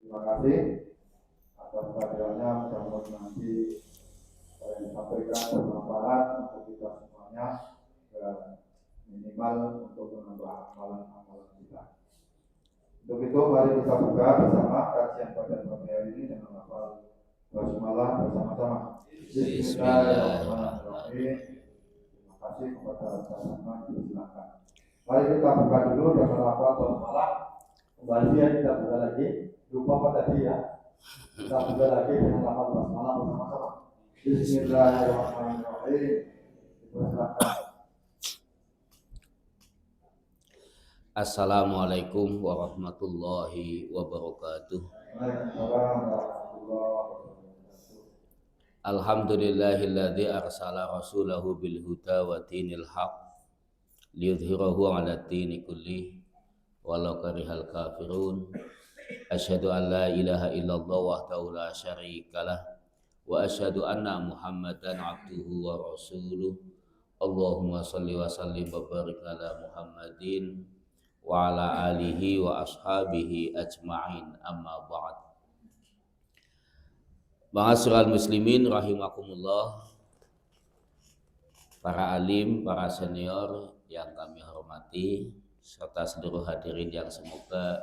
Terima kasih atas kehadirannya. Mudah-mudahan nanti saya disampaikan bermanfaat untuk kita semuanya dan minimal untuk menambah amalan-amalan kita. Untuk itu mari kita buka bersama kajian pada pagi hari ini dengan lafal basmalah bersama-sama. Bismillahirrahmanirrahim. Terima kasih kepada Ustaz. Silakan. Mari kita buka dulu dengan lafal basmalah. Kembali ya, kita buka lagi. Lupa apa tadi ya? Kita buka lagi dengan lafal basmalah bersama-sama. Bismillahirrahmanirrahim. Silakan. Assalamualaikum warahmatullahi wabarakatuh. Alhamdulillahilladzi arsala rasulahu bil huda wa dinil haq liyudhhirahu 'ala dini kulli walau karihal kafirun. Asyhadu an la ilaha illallah wahdahu la syarikalah wa asyhadu anna Muhammadan 'abduhu wa rasuluh. Allahumma shalli wa sallim wa barik ala Muhammadin wa ala alihi wa ashabihi ajma'in, amma ba'd. Ma'asyiral muslimin rahimakumullah, para alim, para senior yang kami hormati, serta seluruh hadirin yang semoga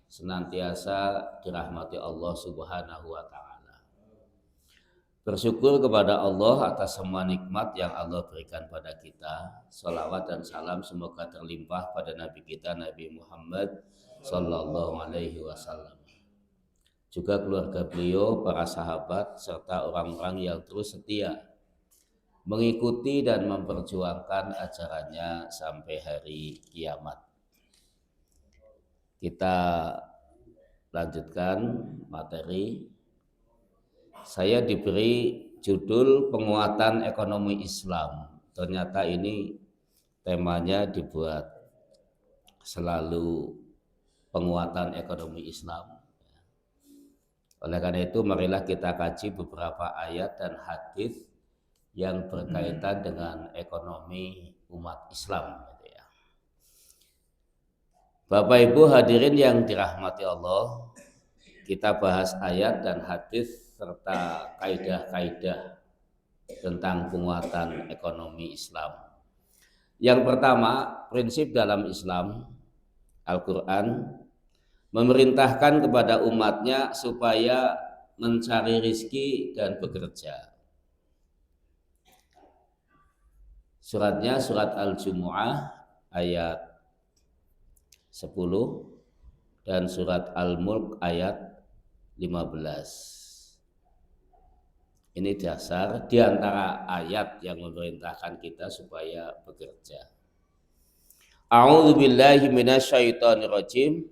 senantiasa dirahmati Allah Subhanahu wa ta'ala. Bersyukur kepada Allah atas semua nikmat yang Allah berikan pada kita. Salawat dan salam semoga terlimpah pada Nabi kita, Nabi Muhammad Sallallahu Alaihi Wasallam. Juga keluarga beliau, para sahabat, serta orang-orang yang terus setia mengikuti dan memperjuangkan ajarannya sampai hari kiamat. Kita lanjutkan materi. Saya diberi judul penguatan ekonomi Islam. Ternyata ini temanya dibuat selalu penguatan ekonomi Islam. Oleh karena itu marilah kita kaji beberapa ayat dan hadis yang berkaitan dengan ekonomi umat Islam. Bapak Ibu hadirin yang dirahmati Allah, kita bahas ayat dan hadis serta kaidah-kaidah tentang penguatan ekonomi Islam. Yang pertama, prinsip dalam Islam, Al-Quran memerintahkan kepada umatnya supaya mencari rizki dan bekerja. Suratnya surat Al-Jumu'ah ayat 10 dan surat Al-Mulk ayat 15. Ini dasar di antara ayat yang memerintahkan kita supaya bekerja. A'udzu billahi minasyaitonir rajim.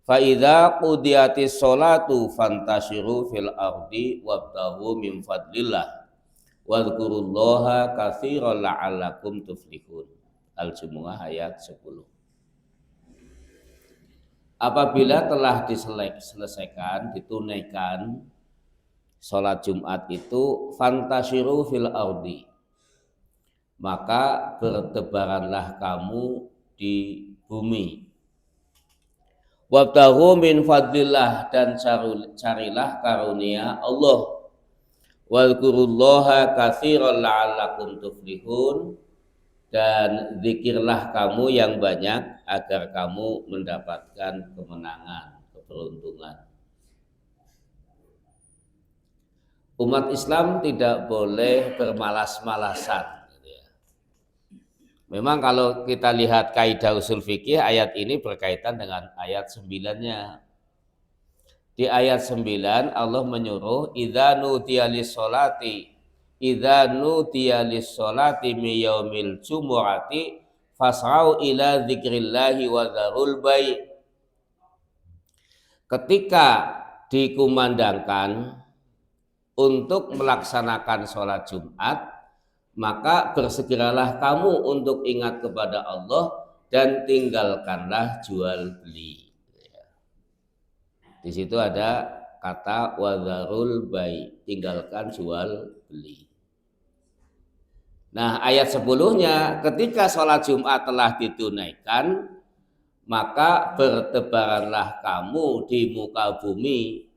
Fa idza qudiyatis sholatu fantashiru fil ardi wabtaghu min fadlillah wadhkurullaha katsiran la'allakum tuflihun. Al-Jumu'ah ayat 10. Apabila telah diselesaikan, ditunaikan sholat Jumat itu, fantashiru fil ardi, maka bertebaranlah kamu di bumi. Wabtaghu min fadlillah, dan carilah karunia Allah. Wadhkurullaha katsiran la'allakum tuflihun, dan zikirlah kamu yang banyak agar kamu mendapatkan kemenangan, keberuntungan. Umat Islam tidak boleh bermalas-malasan. Memang kalau kita lihat kaidah usul fikih, ayat ini berkaitan dengan ayat 9-nya. Di ayat 9 Allah menyuruh idza nudiya lis-sholati mi yaumil jumu'ati fas'au ila dzikrillahi wa dzarul bai'. Ketika dikumandangkan untuk melaksanakan sholat Jumat, maka bersegeralah kamu untuk ingat kepada Allah dan tinggalkanlah jual beli. Di situ ada kata wadharul bai, tinggalkan jual beli. Nah, ayat 10-nya, ketika sholat Jumat telah ditunaikan, maka bertebaranlah kamu di muka bumi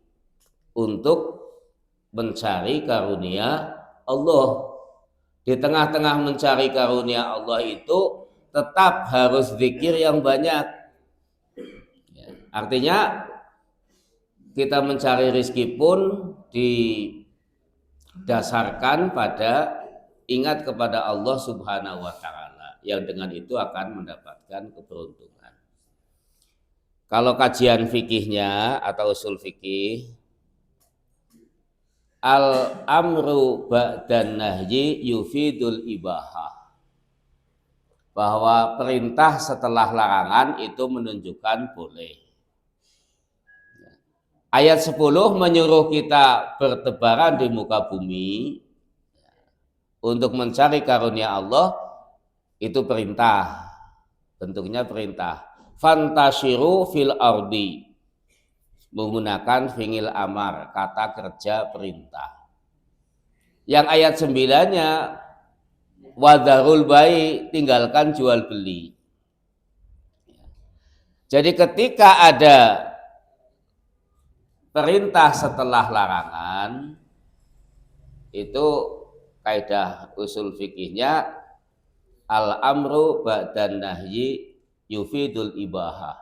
untuk mencari karunia Allah. Di tengah-tengah mencari karunia Allah itu tetap harus zikir yang banyak. Ya, artinya kita mencari rezeki pun didasarkan pada ingat kepada Allah Subhanahu wa taala, yang dengan itu akan mendapatkan keberuntungan. Kalau kajian fikihnya atau usul fikih, al-amru ba'dan nahyi yufidul ibahah, bahwa perintah setelah larangan itu menunjukkan boleh. Ayat 10 menyuruh kita bertebaran di muka bumi untuk mencari karunia Allah, itu perintah, bentuknya perintah. Fantashiru fil ardi, menggunakan fi'il amar, kata kerja perintah. Yang ayat 9-nya wadharul bai, tinggalkan jual beli. Jadi ketika ada perintah setelah larangan, itu kaidah usul fikihnya al-amru ba'dan nahyi yufidul ibahah,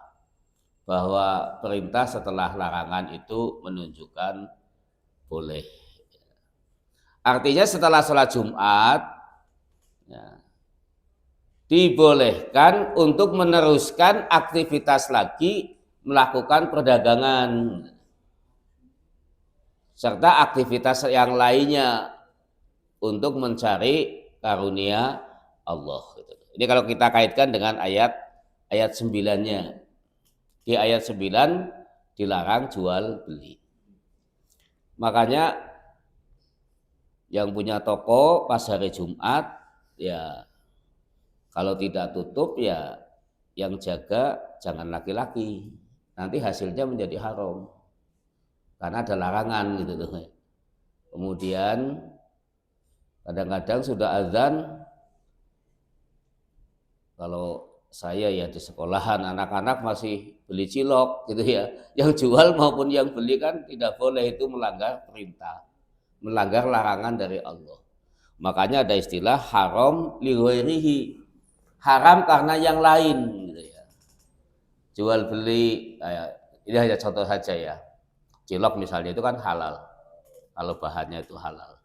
bahwa perintah setelah larangan itu menunjukkan boleh. Artinya setelah sholat Jumat ya, dibolehkan untuk meneruskan aktivitas lagi, melakukan perdagangan serta aktivitas yang lainnya untuk mencari karunia Allah. Ini kalau kita kaitkan dengan ayat 9-nya. Di ayat 9 dilarang jual beli. Makanya yang punya toko pas hari Jumat, ya kalau tidak tutup ya yang jaga jangan laki-laki. Nanti hasilnya menjadi haram. Karena ada larangan gitu tuh. Kemudian kadang-kadang sudah azan, kalau saya ya di sekolahan anak-anak masih beli cilok gitu ya. Yang jual maupun yang beli kan tidak boleh, itu melanggar perintah, melanggar larangan dari Allah. Makanya ada istilah haram li ghairihi, haram karena yang lain gitu ya. Jual beli, ini hanya contoh saja ya. Cilok misalnya itu kan halal, kalau bahannya itu halal.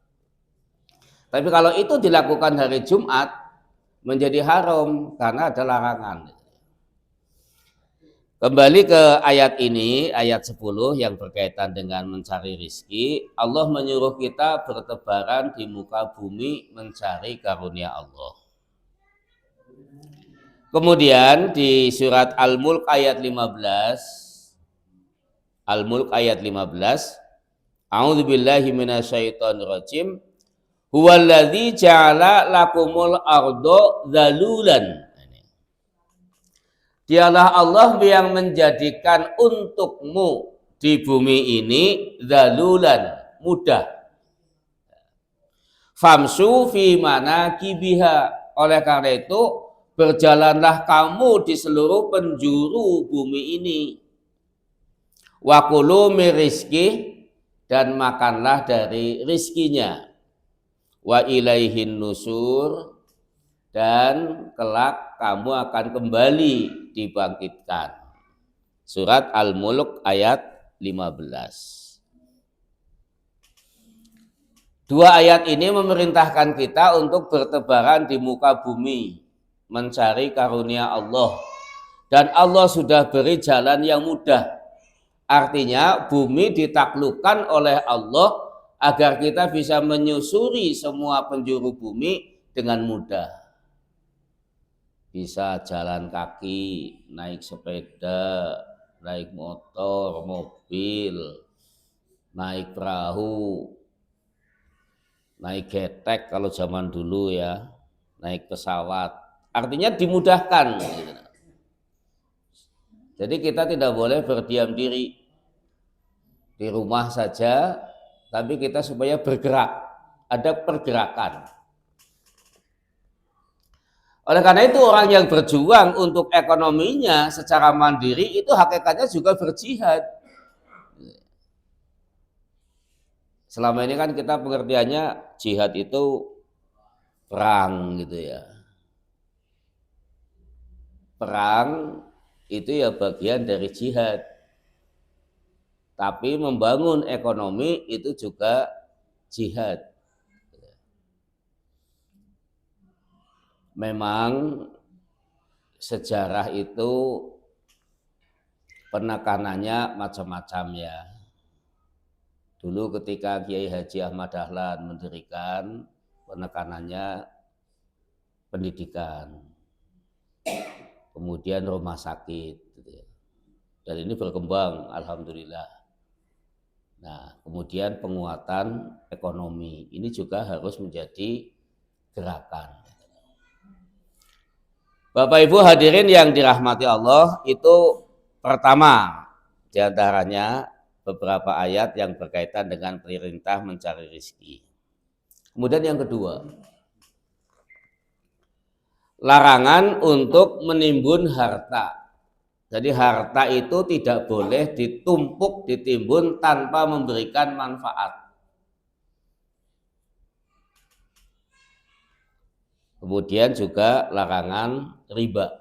Tapi kalau itu dilakukan hari Jumat menjadi haram karena ada larangan. Kembali ke ayat ini, ayat 10 yang berkaitan dengan mencari rizki. Allah menyuruh kita bertebaran di muka bumi mencari karunia Allah. Kemudian di surat Al-Mulk ayat 15, Al-Mulk ayat 15, A'udzubillahi minasyaitonirrajim. Huwallazi ja'ala lakumul ardo zalulan. Dialah Allah yang menjadikan untukmu di bumi ini zalulan, mudah. Famsu fi manakibiha, oleh karena itu berjalanlah kamu di seluruh penjuru bumi ini. Wa kulu min rizki, dan makanlah dari rizkinya. Wa ilaihin nusur, dan kelak kamu akan kembali dibangkitkan. Surat Al-Mulk ayat 15. Dua ayat ini memerintahkan kita untuk bertebaran di muka bumi mencari karunia Allah, dan Allah sudah beri jalan yang mudah. Artinya bumi ditaklukkan oleh Allah agar kita bisa menyusuri semua penjuru bumi dengan mudah. Bisa jalan kaki, naik sepeda, naik motor, mobil, naik perahu, naik getek kalau zaman dulu ya, naik pesawat. Artinya dimudahkan. Jadi kita tidak boleh berdiam diri di rumah saja, tapi kita supaya bergerak, ada pergerakan. Oleh karena itu orang yang berjuang untuk ekonominya secara mandiri itu hakikatnya juga berjihad. Selama ini kan kita pengertiannya jihad itu perang gitu ya. Perang itu ya bagian dari jihad. Tapi membangun ekonomi itu juga jihad. Memang sejarah itu penekanannya macam-macam ya. Dulu ketika Kiai Haji Ahmad Dahlan mendirikan, penekanannya pendidikan, kemudian rumah sakit, gitu ya. Dan ini berkembang, alhamdulillah. Nah, kemudian penguatan ekonomi, ini juga harus menjadi gerakan. Bapak Ibu hadirin yang dirahmati Allah, itu pertama diantaranya beberapa ayat yang berkaitan dengan perintah mencari rezeki. Kemudian yang kedua, larangan untuk menimbun harta. Jadi harta itu tidak boleh ditumpuk, ditimbun tanpa memberikan manfaat. Kemudian juga larangan riba.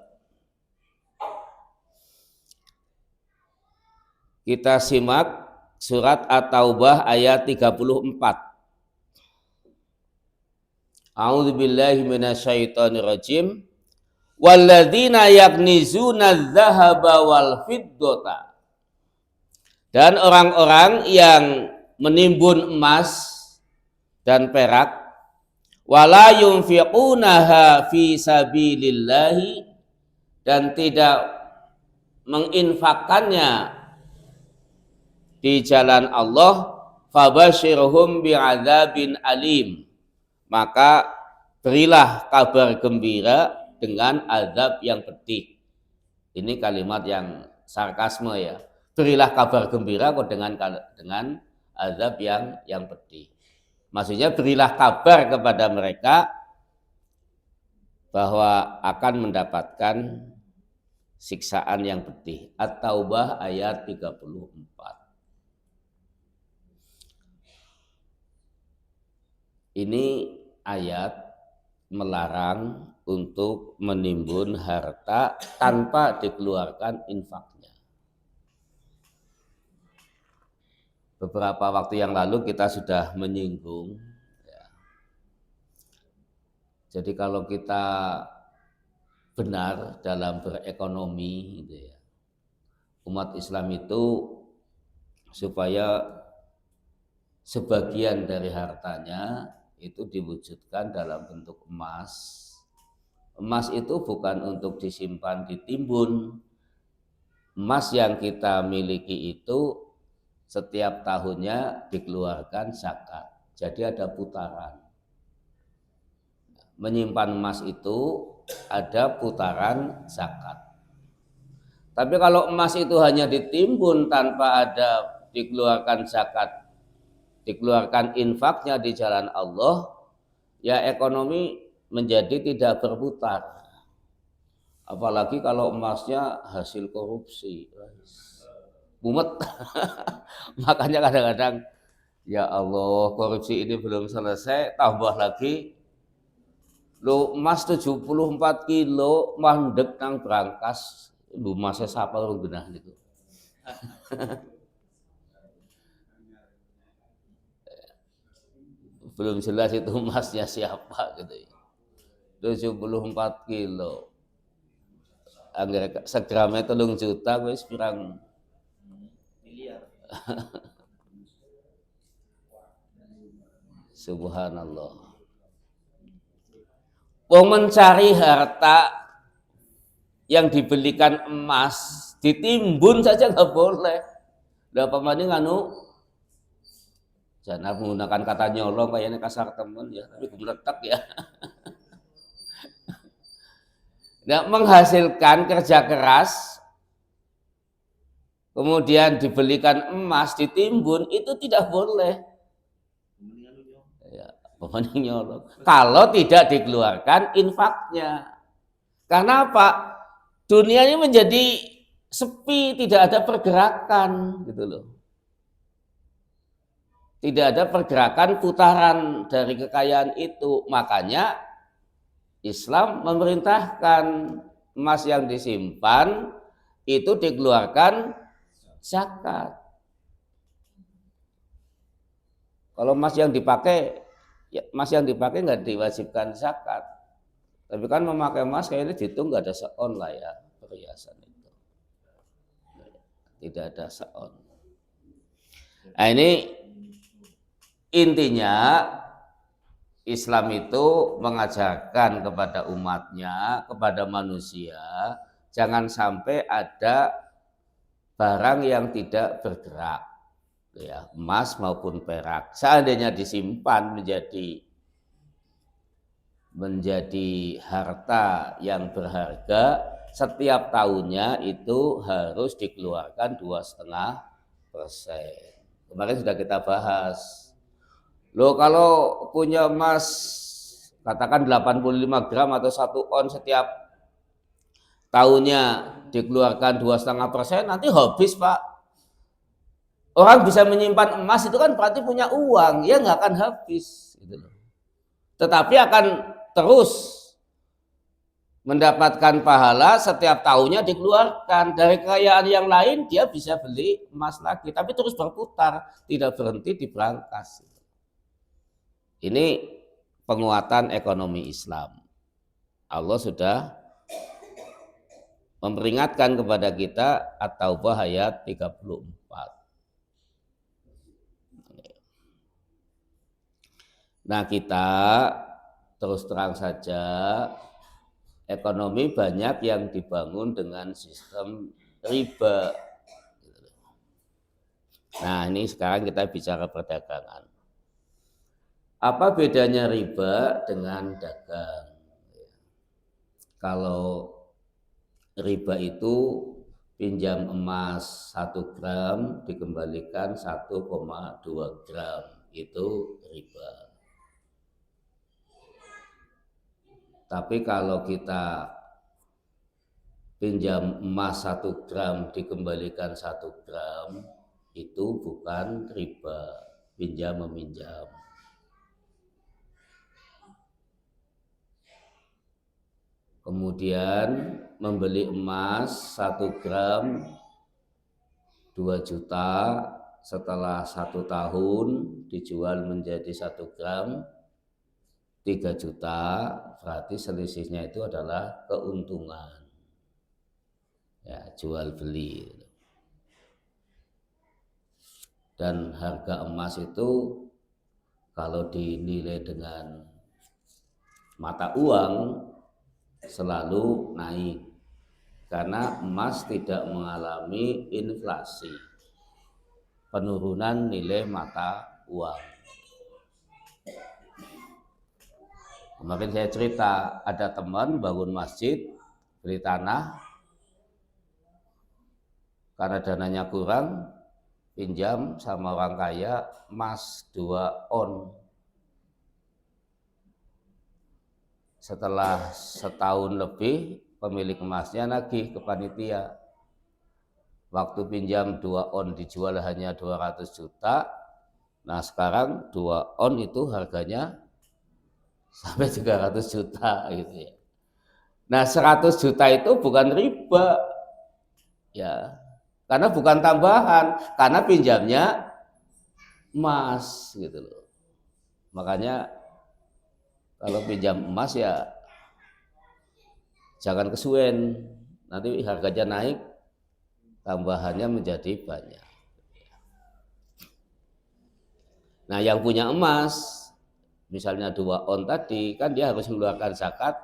Kita simak surat At-Taubah ayat 34. A'udzubillahi minasyaitonirrajim. Walladzina yaknizuna adz-dzahaba wal fiddata. Dan orang-orang yang menimbun emas dan perak, wala yunfiqunaha fi sabilillahi, dan tidak menginfakkannya di jalan Allah, fabashirhum bi'adzabin alim, maka berilah kabar gembira dengan azab yang pedih. Ini kalimat yang sarkasme ya. Berilah kabar gembira kok dengan azab yang pedih. Maksudnya berilah kabar kepada mereka bahwa akan mendapatkan siksaan yang pedih. At-Taubah ayat 34. Ini ayat melarang untuk menimbun harta tanpa dikeluarkan infaknya. Beberapa waktu yang lalu kita sudah menyinggung ya. Jadi kalau kita benar dalam berekonomi gitu ya, umat Islam itu supaya sebagian dari hartanya itu diwujudkan dalam bentuk emas. Emas itu bukan untuk disimpan ditimbun. Emas yang kita miliki itu setiap tahunnya dikeluarkan zakat. Jadi ada putaran. Menyimpan emas itu ada putaran zakat. Tapi kalau emas itu hanya ditimbun tanpa ada dikeluarkan zakat, dikeluarkan infaknya di jalan Allah, ya ekonomi menjadi tidak berputar. Apalagi kalau emasnya hasil korupsi, mumet. Makanya kadang-kadang ya Allah, korupsi ini belum selesai, tambah lagi lo emas 74 kilo mandek nang berangkas, lu masnya siapa lu genah gitu. Belum jelas itu emasnya siapa gitu ya. 74 kilo. Angger segramnya 3 juta wis pirang miliar. Subhanallah. Wong mencari harta yang dibelikan emas ditimbun saja nggak boleh. Lah pamane nganu jangan menggunakan kata nyolong kayaknya kasar temen ya, tapi gumletek ya. Nah, menghasilkan kerja keras kemudian dibelikan emas ditimbun itu tidak boleh. Ya, pemandang nyolong. Kalau tidak dikeluarkan infaknya. Karena apa? Dunia ini menjadi sepi, tidak ada pergerakan gitu loh. Tidak ada pergerakan putaran dari kekayaan itu. Makanya Islam memerintahkan emas yang disimpan itu dikeluarkan zakat. Kalau emas yang dipakai, ya, emas yang dipakai nggak diwajibkan zakat. Tapi kan memakai emas kayaknya dihitung nggak ada seon lah ya perhiasan itu. Tidak ada seon. Nah ini intinya Islam itu mengajarkan kepada umatnya, kepada manusia, jangan sampai ada barang yang tidak bergerak, ya, emas maupun perak. Seandainya disimpan menjadi harta yang berharga, setiap tahunnya itu harus dikeluarkan 2,5%. Kemarin sudah kita bahas. Loh kalau punya emas katakan 85 gram atau 1 on setiap tahunnya dikeluarkan 2,5%, nanti habis Pak. Orang bisa menyimpan emas itu kan berarti punya uang, ya nggak akan habis. Gitu loh. Tetapi akan terus mendapatkan pahala setiap tahunnya dikeluarkan. Dari kekayaan yang lain dia bisa beli emas lagi, tapi terus berputar, tidak berhenti di brankas. Ini penguatan ekonomi Islam. Allah sudah memperingatkan kepada kita At-Taubah ayat 34. Nah kita terus terang saja ekonomi banyak yang dibangun dengan sistem riba. Nah ini sekarang kita bicara perdagangan. Apa bedanya riba dengan dagang? Kalau riba itu pinjam emas 1 gram dikembalikan 1,2 gram, itu riba. Tapi kalau kita pinjam emas 1 gram dikembalikan 1 gram, itu bukan riba, pinjam meminjam. Kemudian membeli emas 1 gram 2 juta, setelah 1 tahun dijual menjadi 1 gram 3 juta, berarti selisihnya itu adalah keuntungan. Ya, jual beli. Dan harga emas itu kalau dinilai dengan mata uang selalu naik karena emas tidak mengalami inflasi, penurunan nilai mata uang. Kemarin saya cerita ada teman bangun masjid, beli tanah, karena dananya kurang, pinjam sama orang kaya emas 2 on. Setelah setahun lebih pemilik emasnya nagih ke panitia. Waktu pinjam 2 on dijual hanya 200 juta. Nah sekarang 2 on itu harganya sampai 300 juta gitu ya. Nah 100 juta itu bukan riba ya. Karena bukan tambahan, karena pinjamnya emas gitu loh. Makanya kalau pinjam emas ya jangan kesuwen, nanti harganya naik, tambahannya menjadi banyak. Nah yang punya emas, misalnya 2 on tadi, kan dia harus mengeluarkan zakat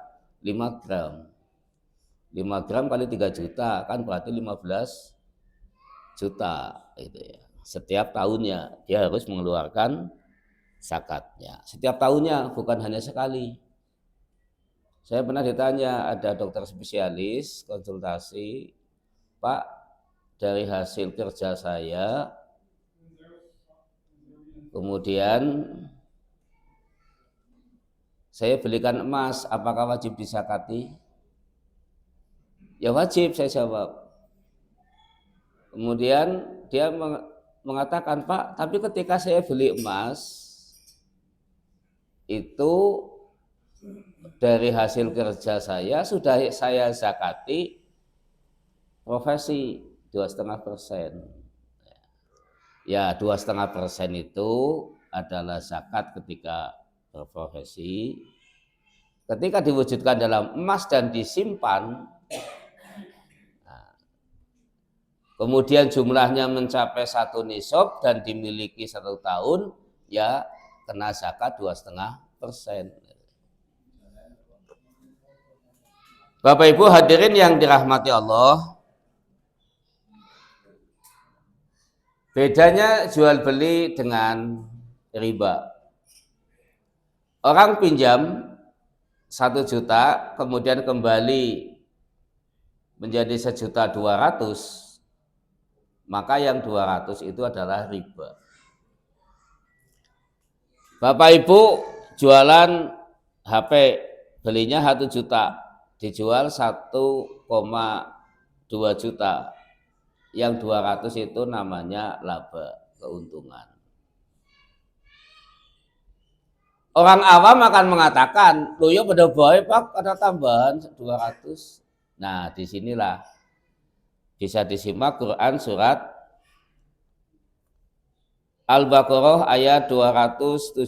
5 gram. 5 gram kali 3 juta, kan berarti 15 juta. Gitu ya. Setiap tahunnya dia harus mengeluarkan zakatnya. Setiap tahunnya, bukan hanya sekali. Saya pernah ditanya, ada dokter spesialis konsultasi, Pak, dari hasil kerja saya, kemudian saya belikan emas, apakah wajib disakati? Ya wajib, saya jawab. Kemudian dia mengatakan, Pak, tapi ketika saya beli emas itu dari hasil kerja saya sudah saya zakati profesi 2,5%. Ya 2,5% itu adalah zakat ketika berprofesi. Ketika diwujudkan dalam emas dan disimpan, kemudian jumlahnya mencapai 1 nisab dan dimiliki 1 tahun, ya kena zakat 2,5%. Bapak Ibu hadirin yang dirahmati Allah, bedanya jual beli dengan riba. Orang pinjam 1 juta, kemudian kembali menjadi 1.200.000, maka yang 200 itu adalah riba. Bapak Ibu jualan HP, belinya 1 juta, dijual 1,2 juta. Yang 200 itu namanya laba, keuntungan. Orang awam akan mengatakan, loh ya pada baik Pak, ada tambahan 200. Nah, disinilah bisa disimak Quran surat Al-Baqarah ayat 275.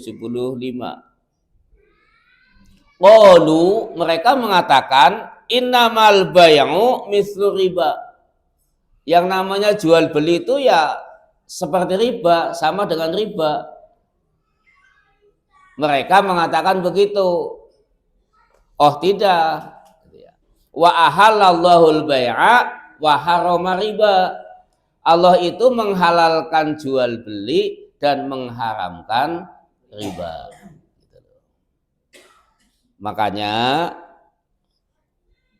Qalu, mereka mengatakan, innamal bay'u mislu riba. Yang namanya jual beli itu ya seperti riba, sama dengan riba. Mereka mengatakan begitu. Oh tidak. Wa ahallallahu al-bai'a wa harrama riba. Allah itu menghalalkan jual beli dan mengharamkan riba. Makanya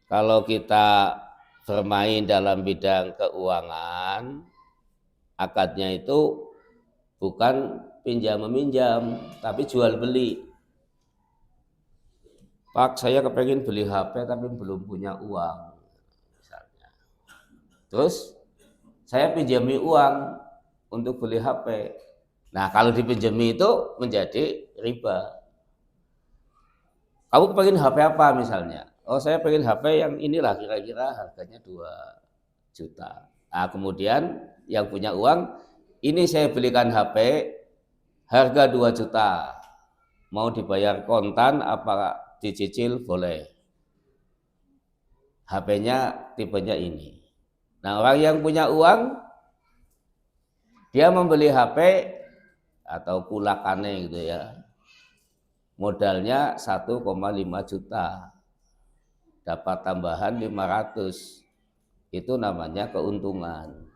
kalau kita bermain dalam bidang keuangan, akadnya itu bukan pinjam meminjam, tapi jual beli. Pak, saya kepengen beli HP tapi belum punya uang, misalnya. Terus saya pinjami uang untuk beli HP. Nah, kalau dipinjami itu menjadi riba. Kamu kepengen HP apa misalnya? Oh, saya pengen HP yang inilah, kira-kira harganya 2 juta. Nah, kemudian yang punya uang, ini saya belikan HP harga 2 juta. Mau dibayar kontan apa dicicil boleh. HP-nya tipenya ini. Nah, orang yang punya uang, dia membeli HP atau kulakane gitu ya. Modalnya 1,5 juta. Dapat tambahan 500. Itu namanya keuntungan.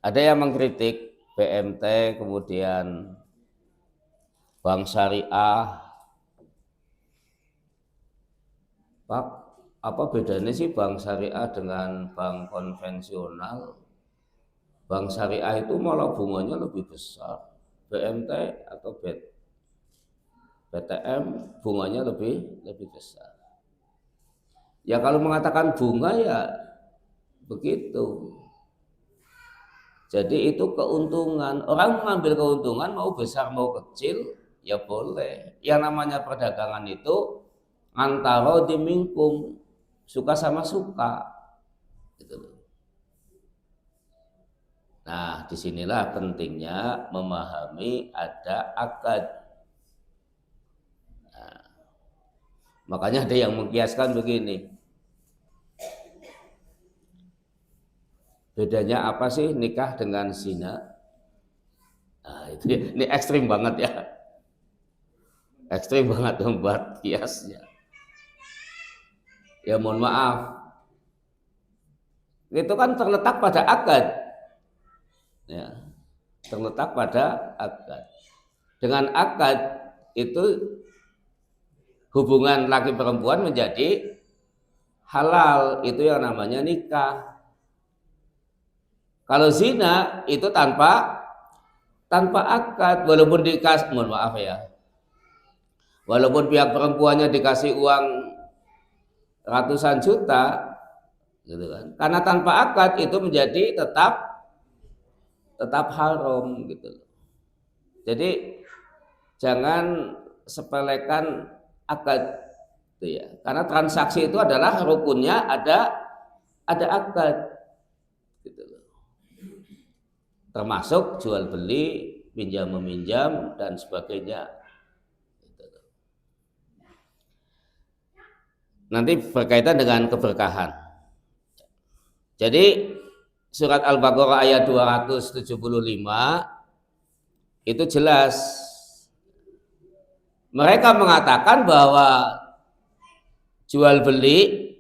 Ada yang mengkritik BMT, kemudian Bank Syariah. Pak, apa bedanya sih Bank Syariah dengan bank konvensional? Bank Syariah itu malah bunganya lebih besar. BMT atau BTM bunganya lebih besar. Ya kalau mengatakan bunga ya begitu. Jadi itu keuntungan. Orang mengambil keuntungan mau besar mau kecil ya boleh. Yang namanya perdagangan itu antara dimingkum, suka sama suka. Gitu. Nah, disinilah pentingnya memahami ada akad. Nah, makanya ada yang mengkiaskan begini. Bedanya apa sih nikah dengan zina? Nah, ini ekstrim banget ya. Ekstrim banget membuat kiasnya. Ya mohon maaf. Itu kan terletak pada akad. Ya, terletak pada akad. Dengan akad itu hubungan laki perempuan menjadi halal, itu yang namanya nikah. Kalau zina itu tanpa akad, walaupun dikasih, mohon maaf ya, walaupun pihak perempuannya dikasih uang ratusan juta, gitu kan. Karena tanpa akad itu menjadi tetap haram gitu. Jadi jangan sepelekan akad gitu ya. Karena transaksi itu adalah rukunnya ada akad gitu loh. Termasuk jual beli, pinjam meminjam dan sebagainya. Nanti berkaitan dengan keberkahan. Jadi surat Al-Baqarah ayat 275 itu jelas. Mereka mengatakan bahwa jual beli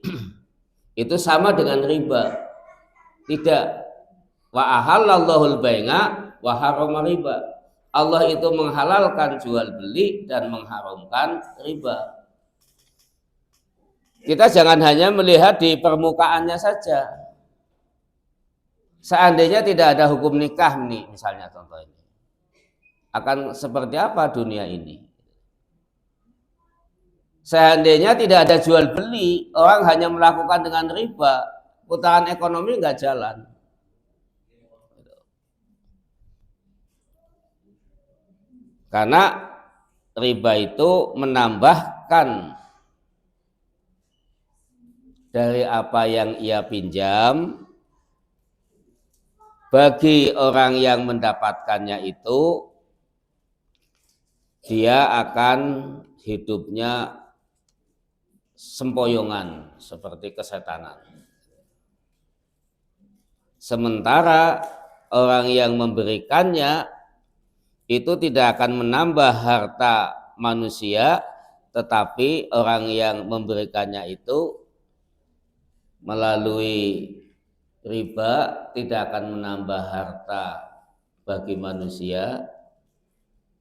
itu sama dengan riba. Tidak. Wa ahallallahul bai'a wa harrama riba. Allah itu menghalalkan jual beli dan mengharamkan riba. Kita jangan hanya melihat di permukaannya saja. Seandainya tidak ada hukum nikah nih, misalnya contoh ini, akan seperti apa dunia ini? Seandainya tidak ada jual beli, orang hanya melakukan dengan riba, putaran ekonomi nggak jalan. Karena riba itu menambahkan dari apa yang ia pinjam bagi orang yang mendapatkannya itu, dia akan hidupnya sempoyongan seperti kesetanan. Sementara orang yang memberikannya itu tidak akan menambah harta manusia, tetapi orang yang memberikannya itu melalui riba tidak akan menambah harta bagi manusia.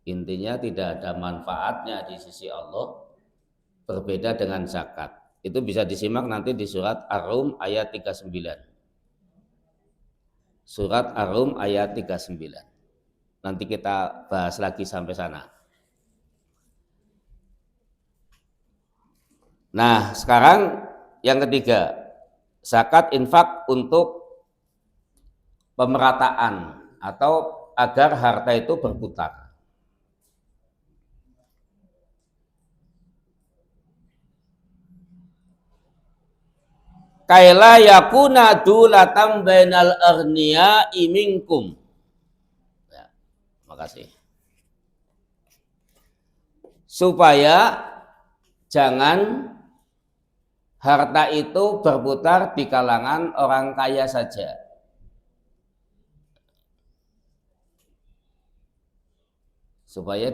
Intinya tidak ada manfaatnya di sisi Allah, berbeda dengan zakat. Itu bisa disimak nanti di surat Ar-Rum ayat 39. Surat Ar-Rum ayat 39. Nanti kita bahas lagi sampai sana. Nah, sekarang yang ketiga, zakat infak untuk pemerataan atau agar harta itu berputar. Kaila yakuna dulatam bainal aghniya minkum. Ya, makasih. Supaya jangan harta itu berputar di kalangan orang kaya saja. Supaya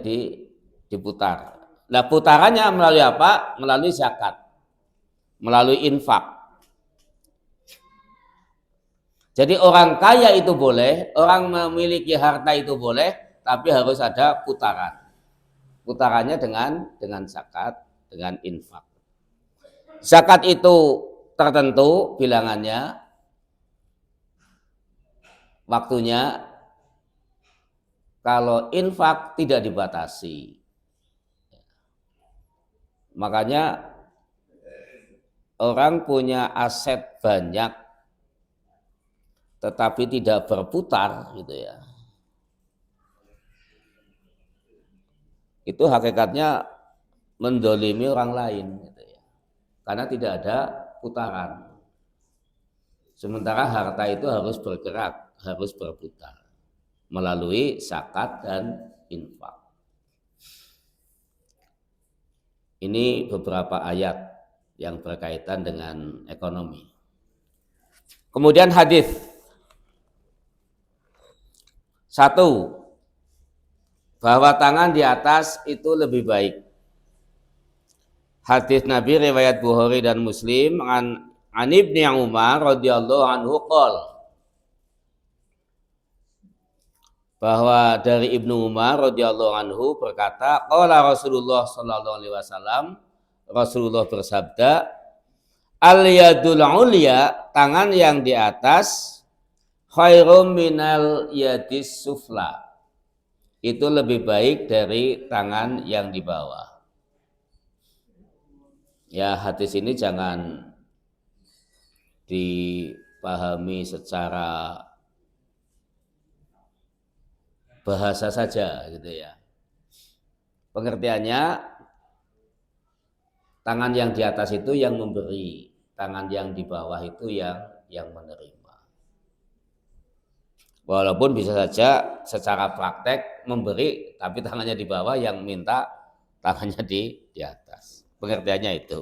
diputar. Nah, putarannya melalui apa? Melalui zakat. Melalui infak. Jadi orang kaya itu boleh, orang memiliki harta itu boleh, tapi harus ada putaran. Putarannya dengan zakat, dengan infak. Zakat itu tertentu bilangannya, waktunya. Kalau infak tidak dibatasi. Makanya orang punya aset banyak tetapi tidak berputar gitu ya. Itu hakikatnya mendolimi orang lain gitu ya. Karena tidak ada putaran. Sementara harta itu harus bergerak, harus berputar melalui zakat dan infak. Ini beberapa ayat yang berkaitan dengan ekonomi. Kemudian hadis. Satu, bahwa tangan di atas itu lebih baik. Hadis Nabi riwayat Bukhari dan Muslim an Ibni Umar radhiyallahu anhu qol, bahwa dari Ibnu Umar radhiyallahu anhu berkata, qala Rasulullah sallallahu alaihi wasallam, Rasulullah bersabda, al yadul ulya, tangan yang di atas, khairum minal yadis sufla, itu lebih baik dari tangan yang di bawah. Ya, hadis ini jangan dipahami secara bahasa saja gitu ya. Pengertiannya, tangan yang di atas itu yang memberi, tangan yang di bawah itu yang menerima. Walaupun bisa saja secara praktek memberi tapi tangannya di bawah, yang minta tangannya di atas. Pengertiannya itu.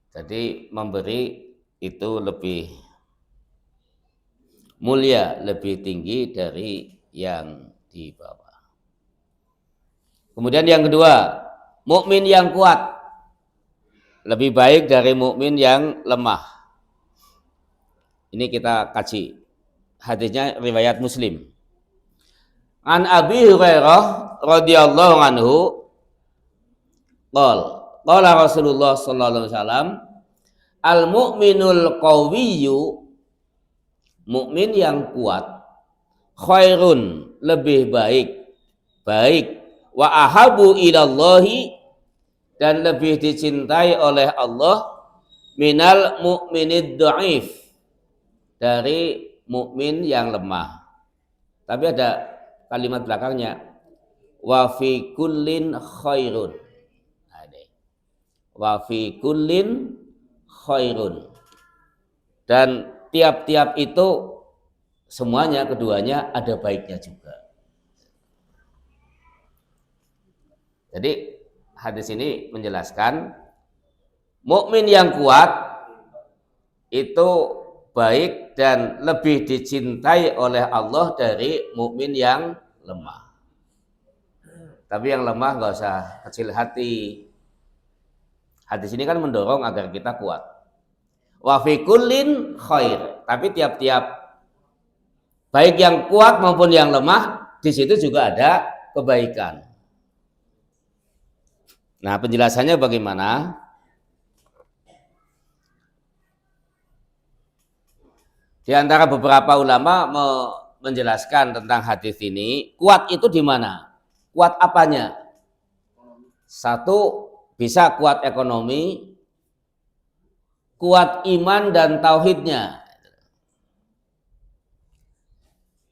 Jadi memberi itu lebih mulia, lebih tinggi dari yang di bawah. Kemudian yang kedua, mukmin yang kuat lebih baik dari mukmin yang lemah. Ini kita kaji. Hadisnya riwayat Muslim. An Abi Hurairah radhiyallahu anhu qala Rasulullah sallallahu alaihi wasallam, al mu'minul qawiyyu, mukmin yang kuat, khairun, lebih baik wa ahabu ilallahi, dan lebih dicintai oleh Allah, minal mu'minid dhaif, dari mukmin yang lemah. Tapi ada kalimat belakangnya, wa fi kullin khairun. Wa fi kullin khairun. Dan tiap-tiap itu semuanya, keduanya ada baiknya juga. Jadi hadis ini menjelaskan mukmin yang kuat itu baik dan lebih dicintai oleh Allah dari mukmin yang lemah. Tapi yang lemah nggak usah kecil hati. Hadis ini kan mendorong agar kita kuat. Wa fi kullin khair. Tapi tiap-tiap, baik yang kuat maupun yang lemah, di situ juga ada kebaikan. Nah, penjelasannya bagaimana? Di antara beberapa ulama menjelaskan tentang hadis ini, kuat itu di mana? Kuat apanya? Satu, bisa kuat ekonomi, kuat iman dan tauhidnya.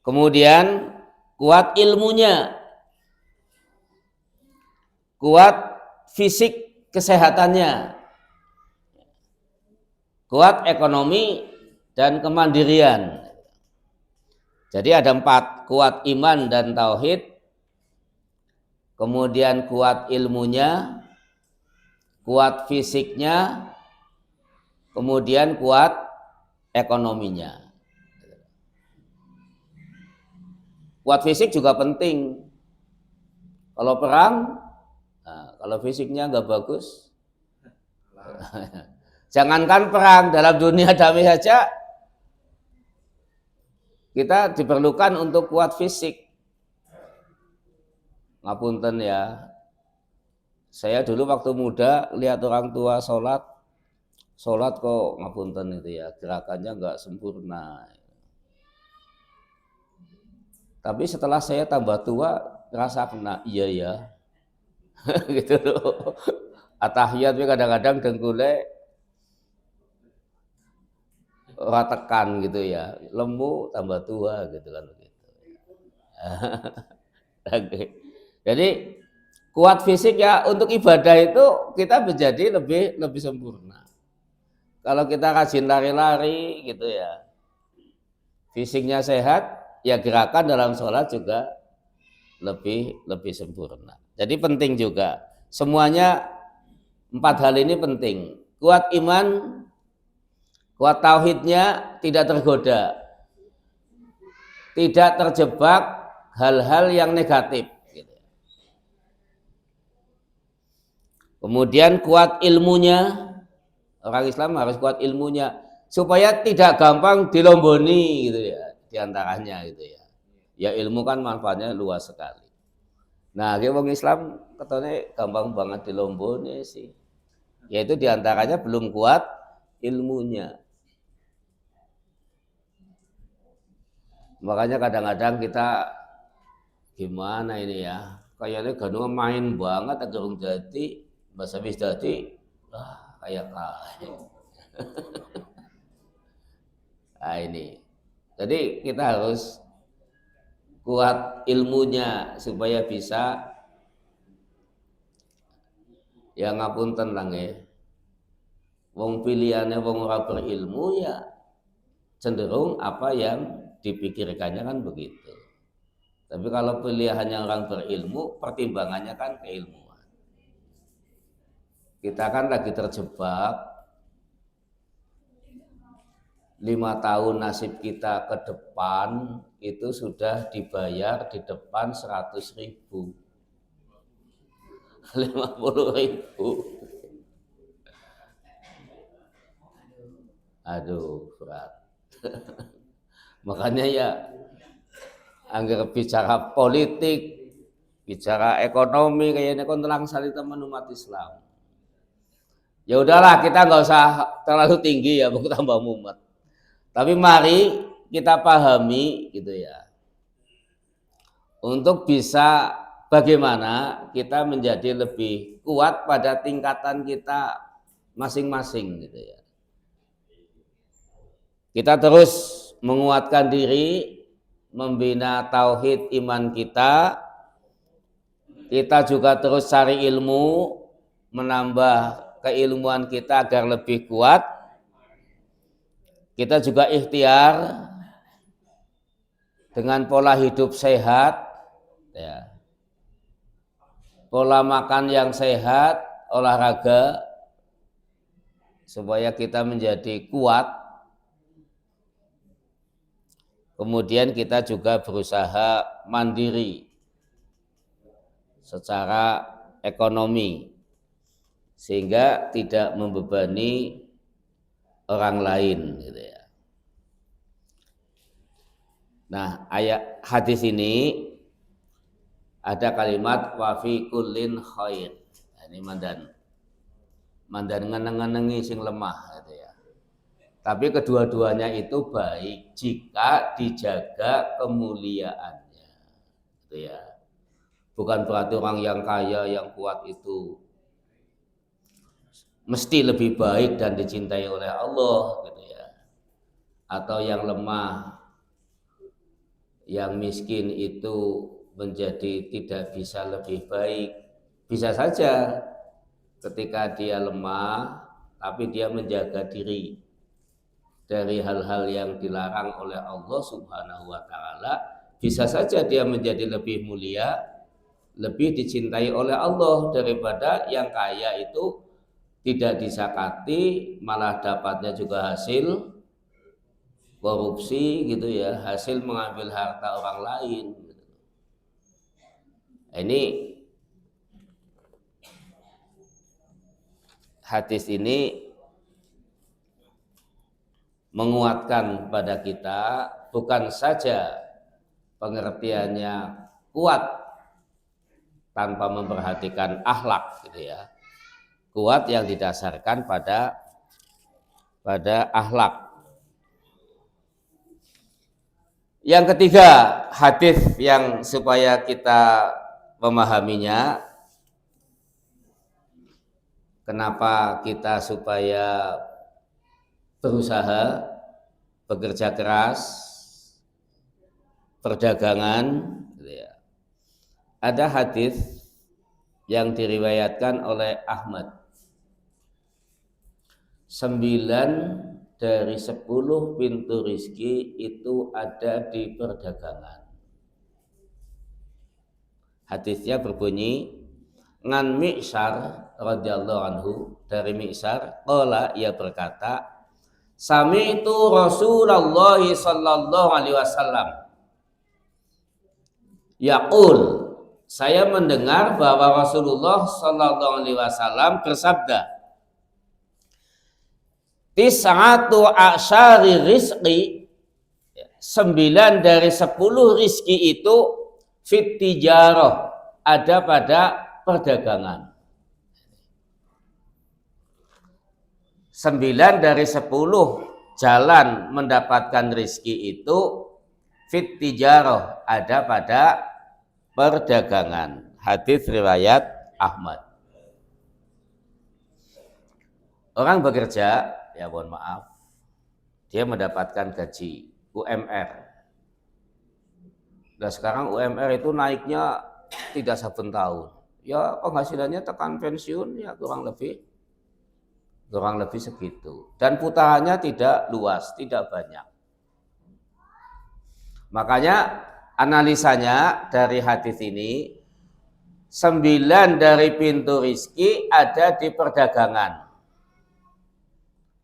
Kemudian kuat ilmunya, kuat fisik kesehatannya, kuat ekonomi dan kemandirian. Jadi ada 4, kuat iman dan tauhid, kemudian kuat ilmunya, kuat fisiknya, kemudian kuat ekonominya. Kuat fisik juga penting. Kalau perang, nah, kalau fisiknya nggak bagus, jangankan perang, dalam dunia damai saja kita diperlukan untuk kuat fisik. Ngapunten ya, saya dulu waktu muda lihat orang tua sholat kok ngapunten itu ya, gerakannya nggak sempurna. Tapi setelah saya tambah tua, rasa kena, iya ya, gitu loh. Atahiyat kadang-kadang dengkulnya ora tekan gitu ya, lemu tambah tua gitu kan begitu. Jadi kuat fisik ya, untuk ibadah itu kita menjadi lebih sempurna. Kalau kita rajin lari-lari gitu ya, fisiknya sehat, ya gerakan dalam sholat juga lebih sempurna. Jadi penting juga, semuanya 4 hal ini penting. Kuat iman, kuat tauhidnya, tidak tergoda, tidak terjebak hal-hal yang negatif. Kemudian kuat ilmunya, orang Islam harus kuat ilmunya supaya tidak gampang dilomboni gitu ya, diantaranya gitu ya. Ya ilmu kan manfaatnya luas sekali. Nah, orang Islam katanya gampang banget dilomboni sih. Yaitu diantaranya belum kuat ilmunya. Makanya kadang-kadang kita gimana ini ya, kayaknya gandum main banget agar jadi bahasa wis dadi kayak nah ini. Jadi kita harus kuat ilmunya supaya bisa ya ngapunten lang ya. Wong pilihannya wong ora berilmu ya cenderung apa yang dipikirkannya kan begitu. Tapi kalau pilihannya orang berilmu, pertimbangannya kan keilmuan. Kita kan lagi terjebak 5 tahun nasib kita ke depan itu sudah dibayar di depan 100.000, 50.000. Aduh berat. Makanya ya anggar bicara politik, bicara ekonomi kayaknya kon langsali teman umat Islam. Ya udahlah kita nggak usah terlalu tinggi ya, bukan tambah mumet. Tapi mari kita pahami gitu ya. Untuk bisa bagaimana kita menjadi lebih kuat pada tingkatan kita masing-masing gitu ya. Kita terus menguatkan diri, membina tauhid iman kita. Kita juga terus cari ilmu, menambah keilmuan kita agar lebih kuat. Kita juga ikhtiar dengan pola hidup sehat, ya. Pola makan yang sehat, olahraga, supaya kita menjadi kuat. Kemudian kita juga berusaha mandiri secara ekonomi sehingga tidak membebani orang lain gitu ya. Nah, ayat hadis ini ada kalimat wa fi kullin khair. Nah, ini mandan ngeneng-ngenengi sing lemah gitu ya. Tapi kedua-duanya itu baik jika dijaga kemuliaannya. Gitu ya. Bukan berarti orang yang kaya, yang kuat itu mesti lebih baik dan dicintai oleh Allah gitu ya. Atau yang lemah, yang miskin itu menjadi tidak bisa lebih baik. Bisa saja ketika dia lemah tapi dia menjaga diri dari hal-hal yang dilarang oleh Allah Subhanahu wa taala, bisa saja dia menjadi lebih mulia, lebih dicintai oleh Allah daripada yang kaya itu tidak disakati, malah dapatnya juga hasil korupsi gitu ya, hasil mengambil harta orang lain. Ini hadis ini menguatkan pada kita bukan saja pengertiannya kuat tanpa memperhatikan akhlak gitu ya. Kuat yang didasarkan pada akhlak. Yang ketiga, hadis yang supaya kita memahaminya, kenapa kita supaya berusaha, bekerja keras, perdagangan gitu ya. Ada hadis yang diriwayatkan oleh Ahmad. 9 dari 10 pintu rizki itu ada di perdagangan. Hadisnya berbunyi, ngan Mi'sar radhiyallahu anhu, dari Mi'sar qala, ia berkata, sami'tu Rasulullah sallallahu alaihi wasallam yaqul, saya mendengar bahwa Rasulullah sallallahu alaihi wasallam bersabda, tis'atu asyari rizqi, 9 dari 10 rizki itu fit tijarah, ada pada perdagangan. 9 dari 10 jalan mendapatkan rizki itu fit tijarah, ada pada perdagangan. Hadis riwayat Ahmad. Orang bekerja, ya mohon maaf, dia mendapatkan gaji UMR. Nah sekarang UMR itu naiknya tidak saben tahun. Ya penghasilannya tekan pensiun ya kurang lebih segitu. Dan putarannya tidak luas, tidak banyak. Makanya analisanya dari hadis ini, 9 dari pintu rizki ada di perdagangan.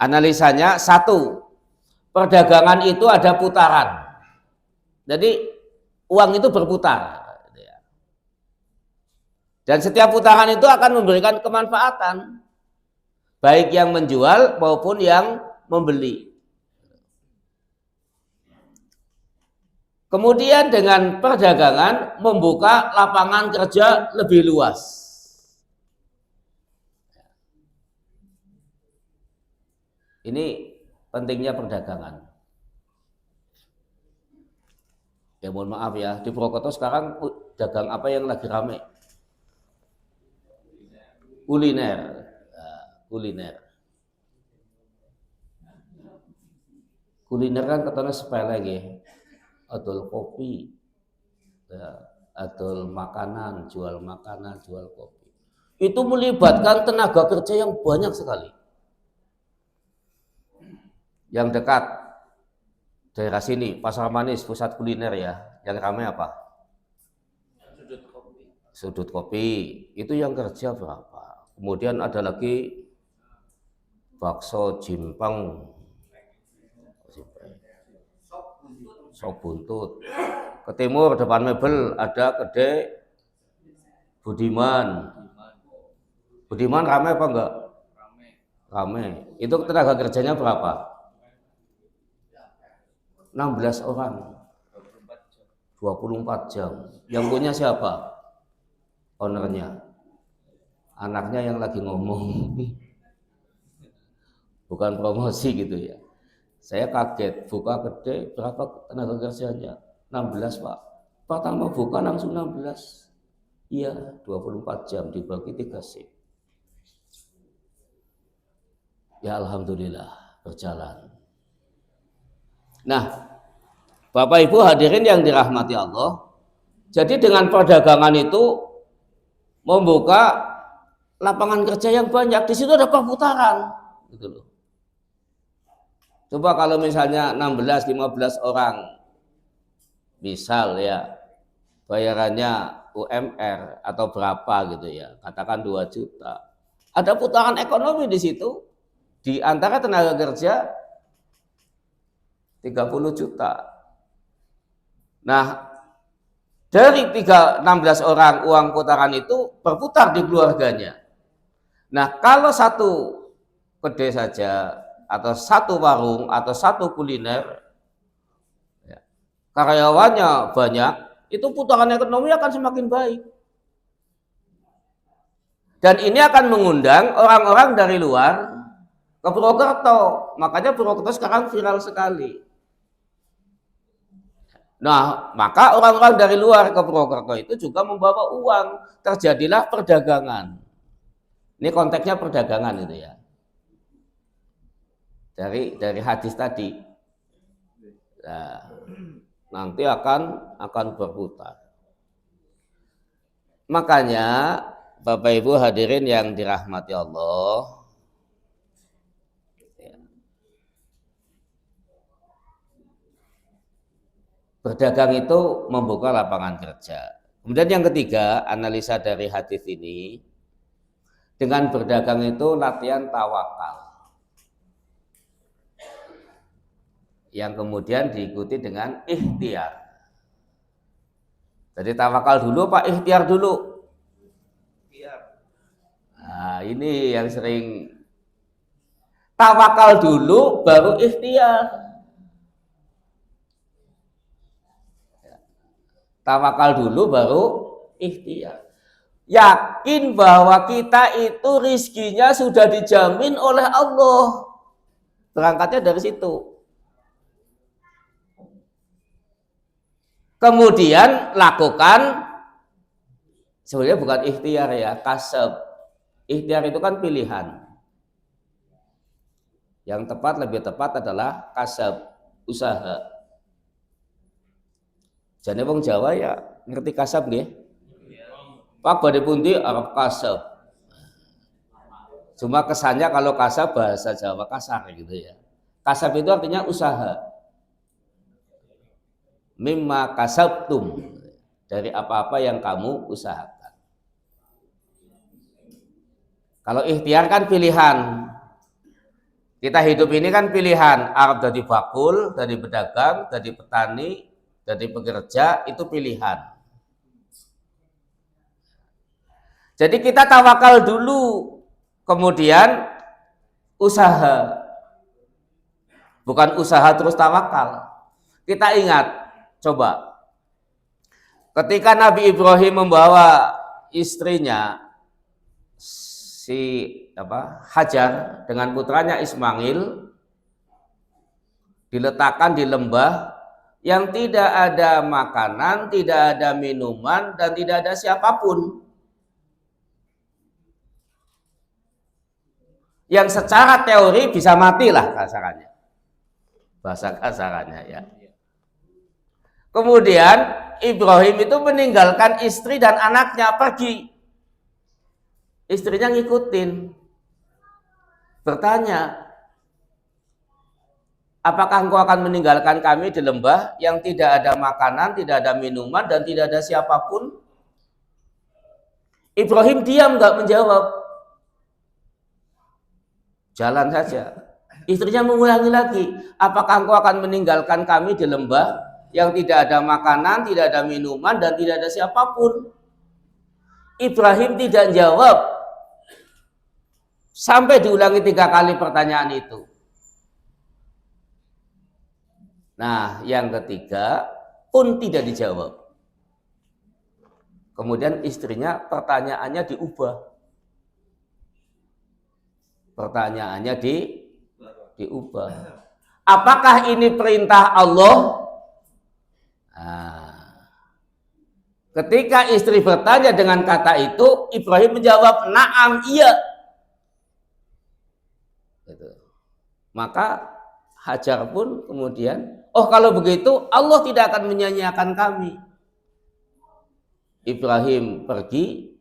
Analisanya 1, perdagangan itu ada putaran. Jadi uang itu berputar. Dan setiap putaran itu akan memberikan kemanfaatan. Baik yang menjual maupun yang membeli. Kemudian dengan perdagangan membuka lapangan kerja lebih luas. Ini pentingnya perdagangan. Ya mohon maaf ya, di Purwokerto sekarang dagang apa yang lagi rame? Kuliner. Kuliner. Kuliner kan katanya sepele lagi. Adol kopi, ya, adol makanan, jual kopi. Itu melibatkan tenaga kerja yang banyak sekali. Yang dekat daerah sini, Pasar Manis, pusat kuliner ya, yang ramai apa? Sudut kopi. Itu yang kerja berapa? Kemudian ada lagi bakso Jimpang, sop buntut. Ke timur depan mebel ada kedai Budiman. Budiman ramai apa enggak? Ramai. Itu tenaga kerjanya berapa? 16 orang. 24 jam. Yang punya siapa? Ownernya. Anaknya yang lagi ngomong. Bukan promosi gitu ya. Saya kaget, buka gede, berapa tenaga kerjanya? 16 Pak. Pertama buka langsung 16. Iya, 24 jam dibagi 3 shift. Ya Alhamdulillah, berjalan. Nah, Bapak Ibu hadirin yang dirahmati Allah. Jadi dengan perdagangan itu membuka lapangan kerja yang banyak. Di situ ada perputaran, gitu loh. Coba kalau misalnya 16-15 orang, misal ya, bayarannya UMR atau berapa gitu ya, katakan 2 juta. Ada putaran ekonomi di situ, di antara tenaga kerja 30 juta. Nah, dari 16 orang uang putaran itu berputar di keluarganya. Nah, kalau satu kedai saja atau satu warung atau satu kuliner ya, karyawannya banyak, itu putaran ekonomi akan semakin baik. Dan ini akan mengundang orang-orang dari luar ke Purwokerto. Makanya Purwokerto sekarang viral sekali. Nah, maka orang-orang dari luar ke Purwokerto itu juga membawa uang. Terjadilah perdagangan. Ini konteksnya perdagangan itu ya. Dari hadis tadi. Nah, nanti akan berputar. Makanya Bapak Ibu hadirin yang dirahmati Allah, berdagang itu membuka lapangan kerja. Kemudian yang ketiga, analisa dari hadis ini, dengan berdagang itu latihan tawakal. Yang kemudian diikuti dengan ikhtiar. Jadi tawakal dulu Pak, ikhtiar dulu. Nah, ini yang sering tawakal dulu baru ikhtiar. Tawakal dulu baru ikhtiar. Yakin bahwa kita itu rizkinya sudah dijamin oleh Allah. Berangkatnya dari situ. Kemudian lakukan Sebenarnya bukan ikhtiar ya, kasab. Ikhtiar itu kan pilihan. Yang tepat, lebih tepat adalah kasab, usaha. Jane wong Jawa ya ngerti kasab nggih? Pak badhe pundi arep kasab. Cuma kesannya kalau kasab bahasa Jawa kasar gitu ya. Kasab itu artinya usaha. Mimma kasabtum, dari apa-apa yang kamu usahakan. Kalau ikhtiar kan pilihan. Kita hidup ini kan pilihan. Arab dari bakul, dari pedagang, dari petani, dari pekerja, itu pilihan. Jadi kita tawakal dulu, kemudian usaha. Bukan usaha terus tawakal. Kita ingat, coba. Ketika Nabi Ibrahim membawa istrinya Hajar dengan putranya Ismail diletakkan di lembah yang tidak ada makanan, tidak ada minuman, dan tidak ada siapapun. Yang secara teori bisa matilah kasarannya. Bahasa kasarannya ya. Kemudian Ibrahim itu meninggalkan istri dan anaknya pergi. Istrinya ngikutin. Bertanya, apakah engkau akan meninggalkan kami di lembah yang tidak ada makanan, tidak ada minuman, dan tidak ada siapapun? Ibrahim diam, nggak menjawab. Jalan saja. Istrinya mengulangi lagi, apakah engkau akan meninggalkan kami di lembah yang tidak ada makanan, tidak ada minuman, dan tidak ada siapapun? Ibrahim tidak jawab. Sampai diulangi 3 kali pertanyaan itu. Nah, yang ketiga pun tidak dijawab. Kemudian istrinya pertanyaannya diubah. Pertanyaannya diubah. Apakah ini perintah Allah? Nah, ketika istri bertanya dengan kata itu, Ibrahim menjawab, "Na'am, iya." Maka Hajar pun kemudian, oh kalau begitu Allah tidak akan menyanyiakan kami. Ibrahim pergi,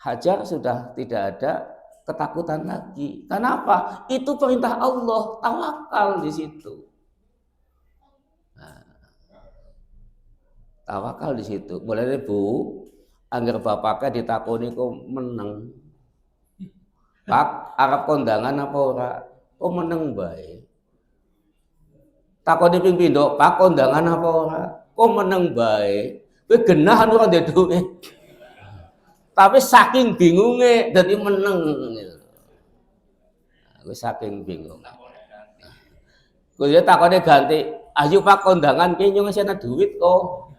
Hajar sudah tidak ada ketakutan lagi. Kenapa? Itu perintah Allah, tawakal di situ. Nah, tawakal di situ. Mulai Bu, angger bapaknya ditakoni kok meneng. Pak, Arab kondangan apa ora? Oh meneng bae. Takoni ping pindho, Pak kondangan apa ora? Oh meneng bae. Kowe genah ora ndek duwe. Tapi saking bingunge dadi meneng gitu. Kowe saking bingung. Kowe ya takone ganti, ayo Pak kondangan ki nyung ana duit kok.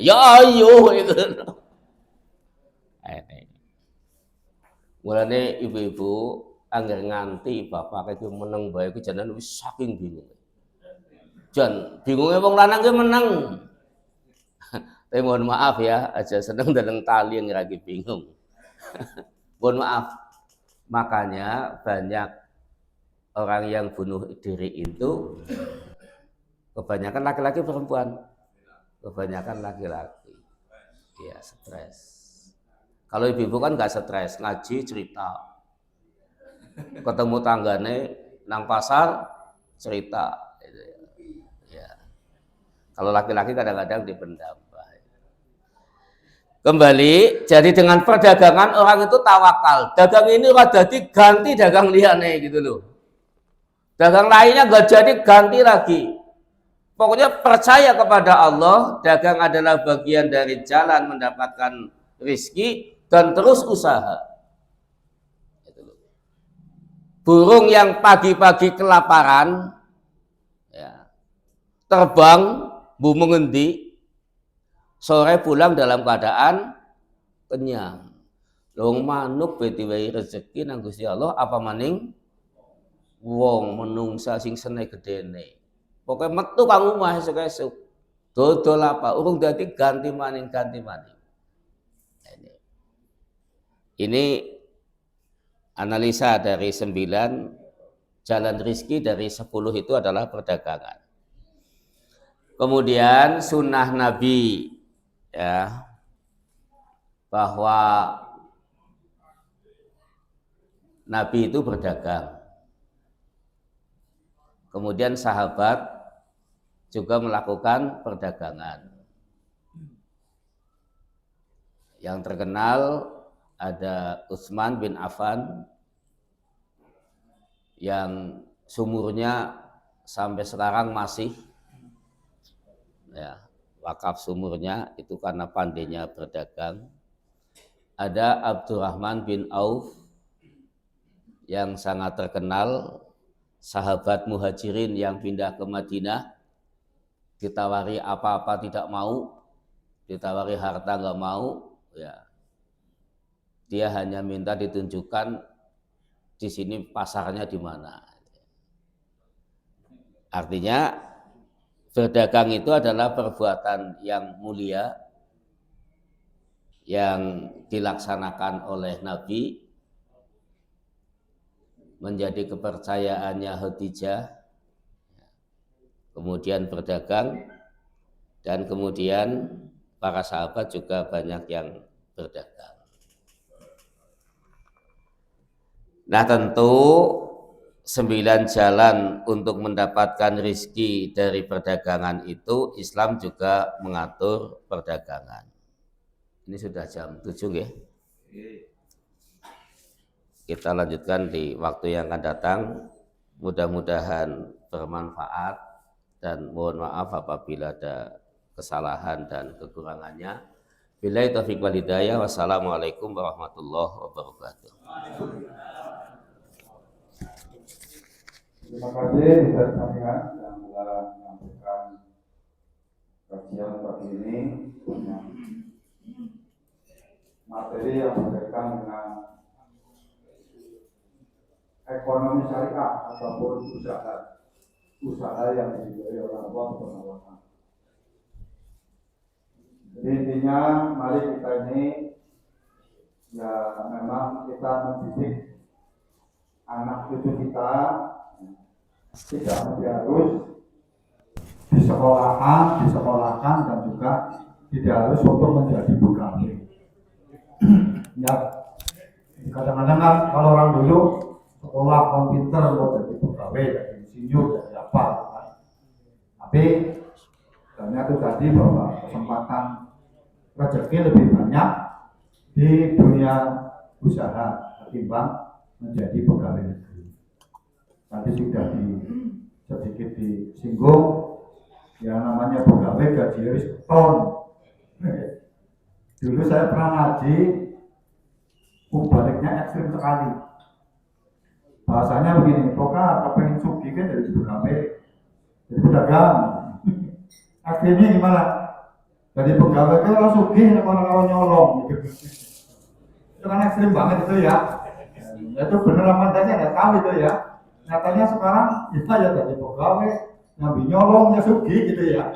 Ya ayo itu. Mulane ibu-ibu angger nganti bapak iki meneng bae ku jenengan wis saking bingung. Jan bingunge wong lanang ki meneng. Tapi mohon maaf ya, aja seneng deleng tali yang lagi bingung. Mohon maaf. Makanya banyak orang yang bunuh diri itu kebanyakan laki-laki perempuan. Kebanyakan laki-laki. Ya, stres. Kalau ibu-ibu kan nggak stres, ngaji cerita. Ketemu tanggane nang pasar cerita. Ya. Kalau laki-laki kadang-kadang dipendam. Kembali, jadi dengan perdagangan orang itu tawakal. Dagang ini udah jadi ganti dagang liane gitu loh. Dagang lainnya nggak jadi ganti lagi. Pokoknya percaya kepada Allah, dagang adalah bagian dari jalan mendapatkan rizki dan terus usaha. Burung yang pagi-pagi kelaparan, ya, terbang, bu mengendi, sore pulang dalam keadaan kenyang. Wong manuk betiwai rezeki nang Gusti Allah apa maning wong menungsa sing seneng gedene. Pokoke metu kang omah esuk-esuk. Dodol apa urung dadi ganti maning. Ini analisa dari 9 jalan rizki, dari 10 itu adalah perdagangan. Kemudian sunnah Nabi ya, bahwa Nabi itu berdagang. Kemudian sahabat juga melakukan perdagangan. Yang terkenal ada Utsman bin Affan yang sumurnya sampai sekarang masih ya, wakaf sumurnya itu karena pandainya berdagang. Ada Abdurrahman bin Auf yang sangat terkenal, sahabat muhajirin yang pindah ke Madinah, ditawari apa-apa tidak mau, ditawari harta nggak mau, ya dia hanya minta ditunjukkan di sini pasarnya di mana. Artinya berdagang itu adalah perbuatan yang mulia yang dilaksanakan oleh Nabi, menjadi kepercayaannya Khadijah, kemudian berdagang, dan kemudian para sahabat juga banyak yang berdagang. Nah tentu 9 jalan untuk mendapatkan rizki dari perdagangan itu Islam juga mengatur perdagangan. Ini sudah jam 7 ya. Kita lanjutkan di waktu yang akan datang. Mudah-mudahan bermanfaat dan mohon maaf apabila ada kesalahan dan kekurangannya. Billahi taufiq wal hidayah. Wassalamualaikum warahmatullahi wabarakatuh. Terima kasih Ustaz Samihan yang telah menyampaikan kajian pagi ini, materi yang berkaitan dengan ekonomi syariah ataupun usaha yang dibiayai oleh Allah Subhanahu wa Ta'ala. Jadi intinya mari kita ini ya memang kita mendidik anak cucu kita tidak mesti harus disekolahkan dan juga tidak harus untuk menjadi pegawai. Ya, kadang-kadang kan kalau orang dulu sekolah komputer mau jadi pegawai, jadi insinyur, jadi apa, kan? Tapi ternyata itu tadi bahwa kesempatan rezeki lebih banyak di dunia usaha ketimbang menjadi pegawai negeri. Tadi sudah sedikit disinggung, ya namanya pegawai gaji seton. Dulu saya pernah ngaji, baliknya ekstrim sekali. Bahasanya begini, pokoknya kepengen sugih kan jadi pegawai, jadi pedagang. Akhirnya gimana? Jadi pegawai itu kalau sugih, kalau nyolong gitu. Itu kan ekstrim banget itu ya. Itu bener apa enggaknya nggak tahu itu ya. Nyatanya sekarang ya jadi pegawai, nyambi nyolong ya sugih gitu ya.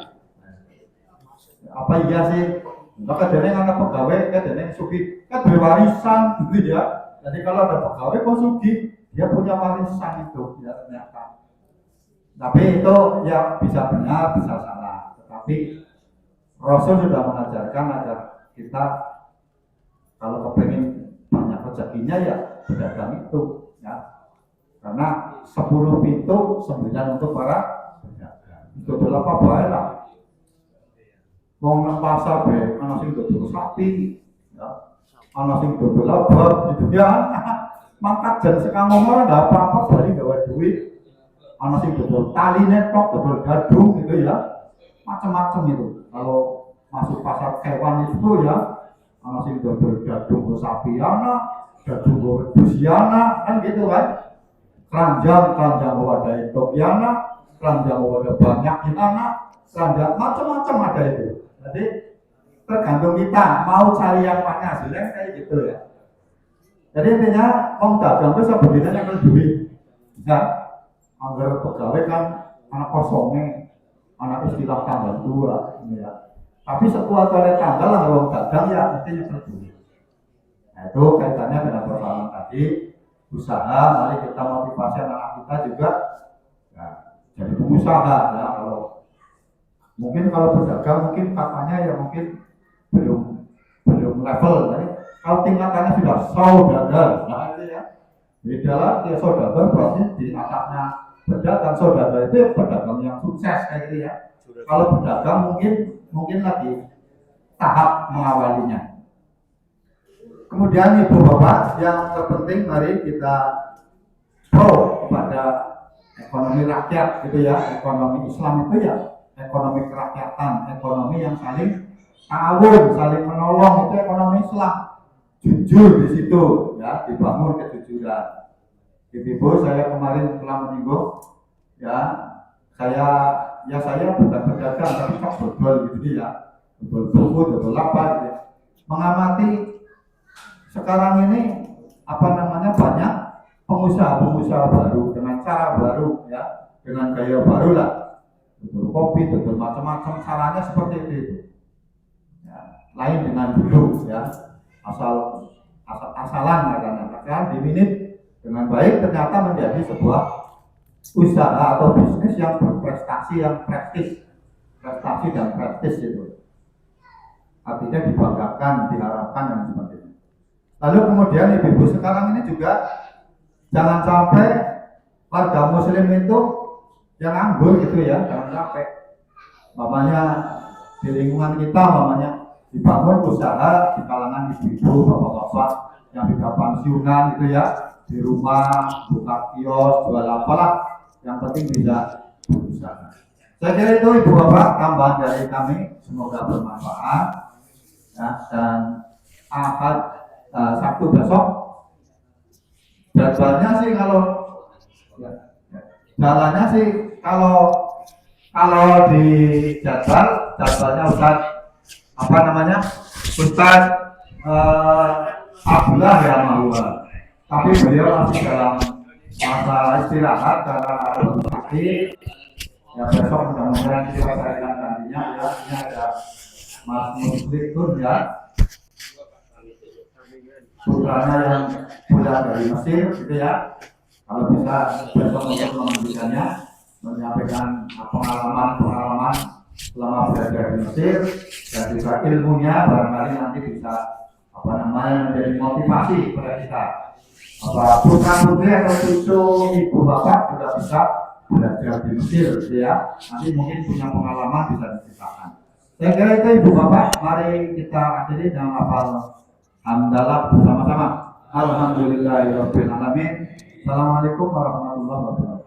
Apa iya sih? Maka jadi anak pegawai kan jadi sugih kan berwarisan gitu ya. Jadi kalau ada pegawai kok sugih, dia punya warisan itu ya ternyata. Tapi itu ya bisa benar, bisa salah. Tetapi Rasul sudah mengajarkan agar kita kalau kepengen banyak rezekinya ya berdagang itu ya. Karena 10 pintu 9 untuk para pedagang. Itu adalah apa bae lah. Wong nang pasar be ana sing dodol sapi ya. Ana sing dodol labak gitu ya. Mangkat jan sekang ngomong enggak apa-apa bali gawe duit. Ana sing dodol tali netok, dodol gadung gitu ya. Macam-macam itu. Kalau masuk pasar hewan itu ya, ana sing dodol gadung sapi ana, gadung wedhus ana, kan gitu kan. Keranjang wadah Topiana, keranjang wadah banyak ana, keranjang macam-macam ada itu. Jadi tergantung kita mau cari yang mana hasilnya kayak gitu ya. Jadi intinya om dagang itu sebenarnya kan duit. Ya, agar pegawai kan anak kosongnya, anak istilah tambah 2 ya. Tapi setelah oleh tanggal lah orang dagang ya mesti nyekel duit. Nah, itu kaitannya dengan persoalan tadi, usaha. Mari kita motivasi anak kita juga ya, jadi pengusaha ya. Kalau berdagang mungkin katanya ya mungkin belum level, tapi kalau tingkatannya sudah saudagar, nah itu ya. Bedalah dia saudagar berarti di atasnya pedagang. Saudagar itu pedagang yang sukses kayak gitu ya. Kalau pedagang mungkin lagi tahap mengawalinya. Kemudian ibu bapak yang terpenting, mari kita pro kepada ekonomi rakyat gitu ya. Ekonomi Islam itu ya ekonomi kerakyatan, ekonomi yang saling ta'awun, saling menolong, itu ekonomi Islam. Jujur di situ ya, dibangun kejujuran. Ibu saya kemarin telah menyinggung ya, saya bukan pedagang tapi kok dodol gitu ya, dodol buku, dodol apa gitu. Mengamati sekarang ini banyak pengusaha baru dengan cara baru ya, dengan gaya baru lah, dodol kopi, dodol macam-macam, caranya seperti itu ya, lain dengan dulu ya, asalan katanya diminit dengan baik, ternyata menjadi sebuah usaha atau bisnis yang berprestasi, yang prestasi dan prestis itu. Artinya dibanggakan, diharapkan dan sebagainya. Lalu kemudian ibu-ibu sekarang ini juga jangan sampai warga muslim itu yang nganggur gitu ya, jangan sampai. Mamanya di lingkungan kita, dibangun usaha di kalangan ibu-ibu, bapak-bapak yang sudah pensiunan gitu ya, di rumah buka kios, jual apalah, yang penting bisa berusaha. Saya kira itu ibu bapak tambahan dari kami, semoga bermanfaat ya. Dan Sabtu besok jadwalnya sih jalannya sih kalau di jadwalnya Ustaz Abdullah ya Mahua, tapi beliau masih dalam masa istirahat karena baru sakit ya. Besok mudah-mudahan kita carikan gantinya ya. Ini ada Mas Muslimun ya, putranya yang pulang dari Mesir gitu ya. Kalau bisa besok untuk mengajukannya, menyampaikan pengalaman selama berada di Mesir dan juga ilmunya, barangkali nanti bisa menjadi motivasi pada kita. Putra putri atau cucu ibu bapak juga bisa belajar di Mesir gitu ya. Nanti mungkin punya pengalaman bisa diceritakan. Saya kira itu ibu bapak, mari kita akhiri dengan hafal hamdalah bersama-sama. Alhamdulillahirabbil alamin. Assalamualaikum warahmatullahi wabarakatuh.